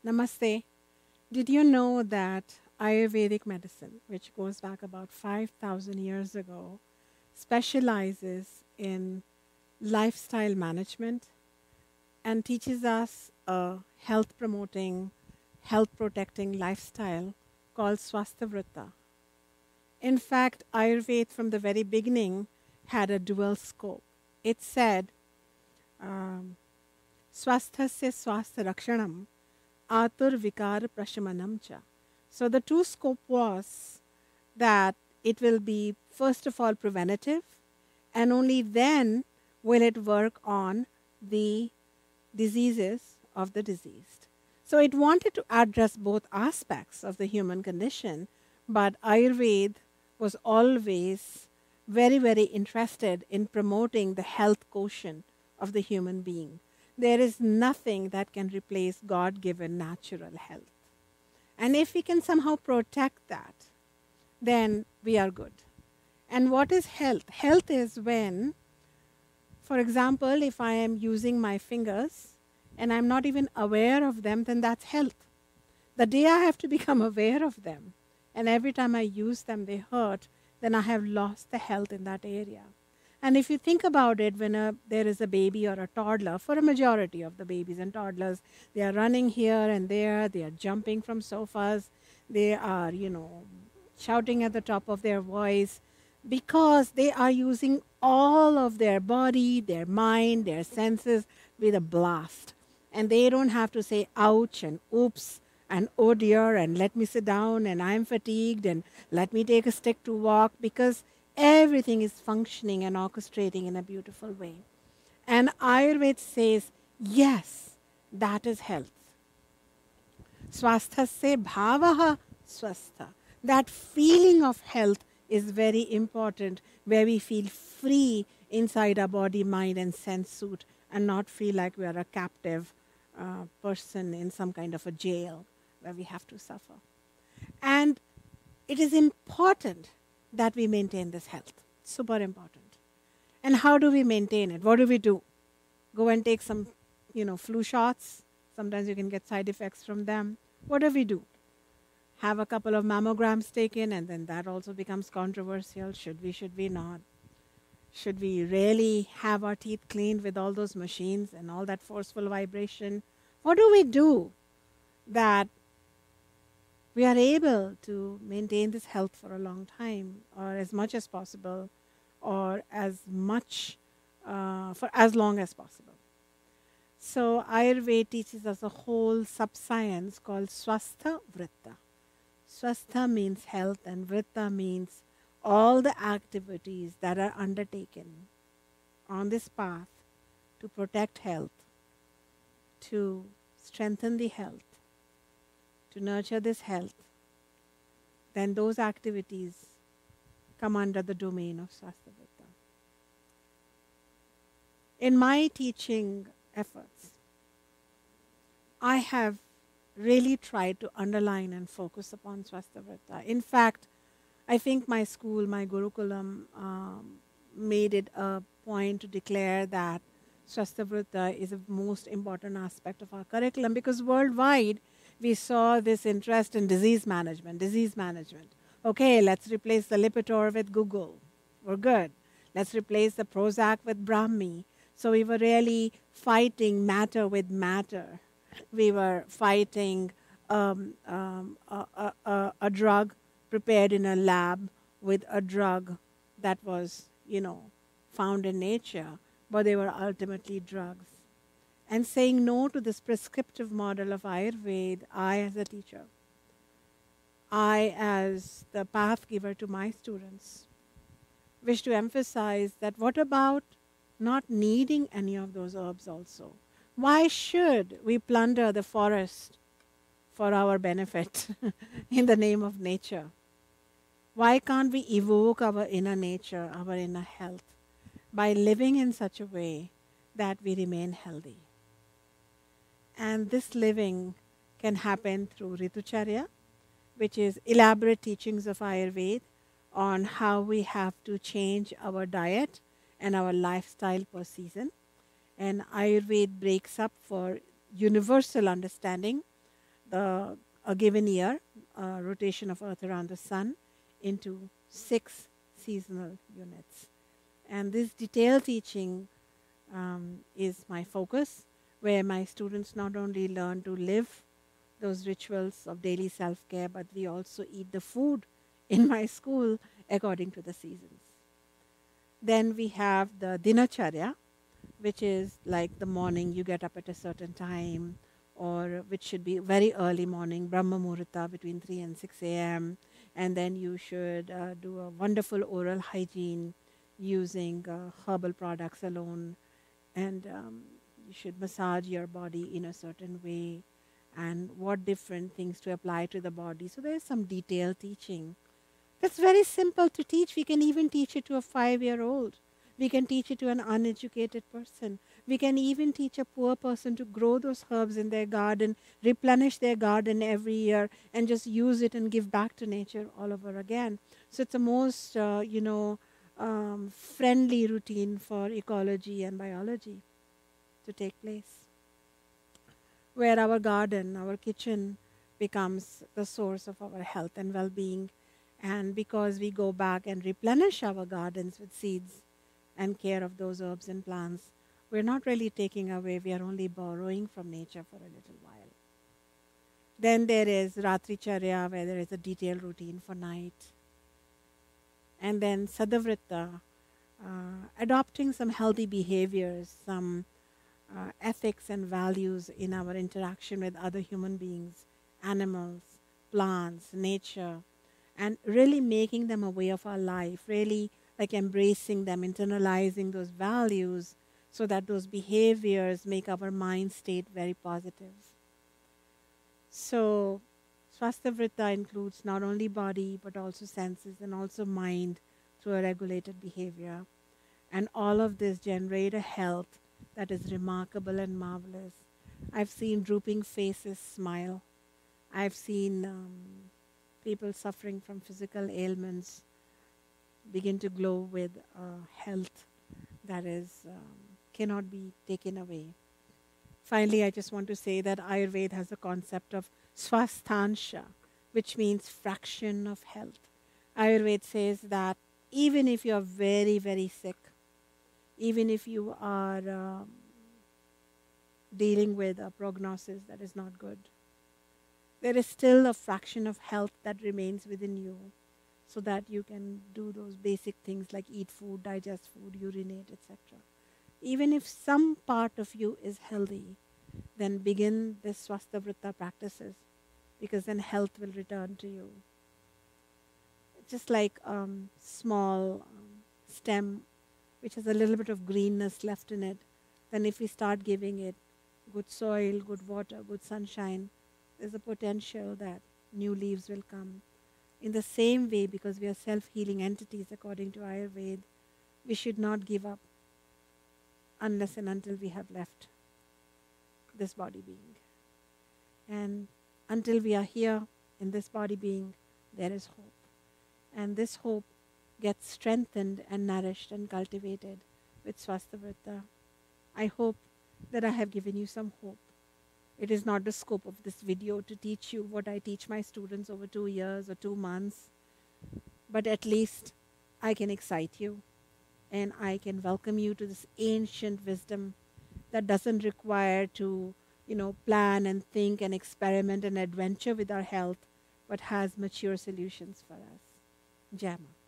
Namaste. Did you know that Ayurvedic medicine, which goes back about 5,000 years ago, specializes in lifestyle management and teaches us a health promoting, health protecting lifestyle called Swasthavrita? In fact, Ayurveda from the very beginning had a dual scope. It said, um, Swasthasya swastha rakshanam atur vikar prashamanam cha. So the two scope was that it will be first of all preventative, and only then will it work on the diseases of the diseased. So it wanted to address both aspects of the human condition, but Ayurveda was always very, very interested in promoting the health quotient of the human being. There is nothing that can replace God given natural health. And if we can somehow protect that, then we are good. And what is health? Health is when, for example, if I am using my fingers and I'm not even aware of them, then that's health. The day I have to become aware of them, and every time I use them they hurt, then I have lost the health in that area. And if you think about it, when there is a baby or a toddler, for a majority of the babies and toddlers, they are running here and there, they are jumping from sofas, they are, shouting at the top of their voice because they are using all of their body, their mind, their senses with a blast. And they don't have to say ouch and oops and oh dear and let me sit down and I'm fatigued and let me take a stick to walk, because everything is functioning and orchestrating in a beautiful way. And Ayurveda says, yes, that is health. Swasthasya bhavaha swastha. That feeling of health is very important, where we feel free inside our body, mind and sense suit and not feel like we are a captive person in some kind of a jail where we have to suffer. And it is important that we maintain this health. Super important. And how do we maintain it? What do we do? Go and take some, flu shots. Sometimes you can get side effects from them. What do we do? Have a couple of mammograms taken, and then that also becomes controversial. Should we not? Should we really have our teeth cleaned with all those machines and all that forceful vibration? What do we do that we are able to maintain this health for a long time, or as much as possible, or for as long as possible? So Ayurveda teaches us a whole sub-science called Swastha Vritta. Swastha means health and Vritta means all the activities that are undertaken on this path to protect health, to strengthen the health, to nurture this health. Then those activities come under the domain of Swastha Vritta. In my teaching efforts, I have really tried to underline and focus upon Swasthavrita. In fact, I think my school, my Gurukulam, made it a point to declare that Swasthavrita is the most important aspect of our curriculum, because worldwide we saw this interest in disease management. Okay, let's replace the Lipitor with Google. We're good. Let's replace the Prozac with Brahmi. So we were really fighting matter with matter. We were fighting a drug prepared in a lab with a drug that was, found in nature, but they were ultimately drugs. And saying no to this prescriptive model of Ayurveda, I as a teacher, I as the path giver to my students, wish to emphasize that what about not needing any of those herbs also? Why should we plunder the forest for our benefit in the name of nature? Why can't we evoke our inner nature, our inner health, by living in such a way that we remain healthy? And this living can happen through Ritucharya, which is elaborate teachings of Ayurveda on how we have to change our diet and our lifestyle per season. And Ayurveda breaks up for universal understanding a given year, rotation of Earth around the Sun, into 6 seasonal units. And this detailed teaching is my focus, where my students not only learn to live those rituals of daily self-care, but we also eat the food in my school according to the seasons. Then we have the dinacharya, which is like the morning you get up at a certain time, or which should be very early morning, Brahma Muhurta between 3 and 6 a.m. And then you should do a wonderful oral hygiene using herbal products alone. And you should massage your body in a certain way, and what different things to apply to the body. So there's some detailed teaching. That's very simple to teach. We can even teach it to a 5-year-old. We can teach it to an uneducated person. We can even teach a poor person to grow those herbs in their garden, replenish their garden every year, and just use it and give back to nature all over again. So it's a most, friendly routine for ecology and biology to take place, where our garden, our kitchen, becomes the source of our health and well-being. And because we go back and replenish our gardens with seeds and care of those herbs and plants, we're not really taking away, we are only borrowing from nature for a little while. Then there is Ratricharya, where there is a detailed routine for night. And then Sadavrita, adopting some healthy behaviors, some ethics and values in our interaction with other human beings, animals, plants, nature, and really making them a way of our life, really like embracing them, internalizing those values so that those behaviors make our mind state very positive. So Swastavrita includes not only body but also senses and also mind through a regulated behavior. And all of this generate a health that is remarkable and marvelous. I've seen drooping faces smile. I've seen people suffering from physical ailments begin to glow with health that is cannot be taken away. Finally, I just want to say that Ayurveda has a concept of swasthansha, which means fraction of health. Ayurveda says that even if you are very, very sick, even if you are dealing with a prognosis that is not good, there is still a fraction of health that remains within you, so that you can do those basic things like eat food, digest food, urinate, etc. Even if some part of you is healthy, then begin this Swastavrita practices, because then health will return to you. Just like small stem which has a little bit of greenness left in it, then if we start giving it good soil, good water, good sunshine, there's a potential that new leaves will come. In the same way, because we are self-healing entities according to Ayurveda, we should not give up unless and until we have left this body being. And until we are here in this body being, there is hope. And this hope gets strengthened and nourished and cultivated with Swastavrita. I hope that I have given you some hope. It is not the scope of this video to teach you what I teach my students over 2 years or 2 months, but at least I can excite you and I can welcome you to this ancient wisdom that doesn't require to, plan and think and experiment and adventure with our health, but has mature solutions for us. Jai Ma.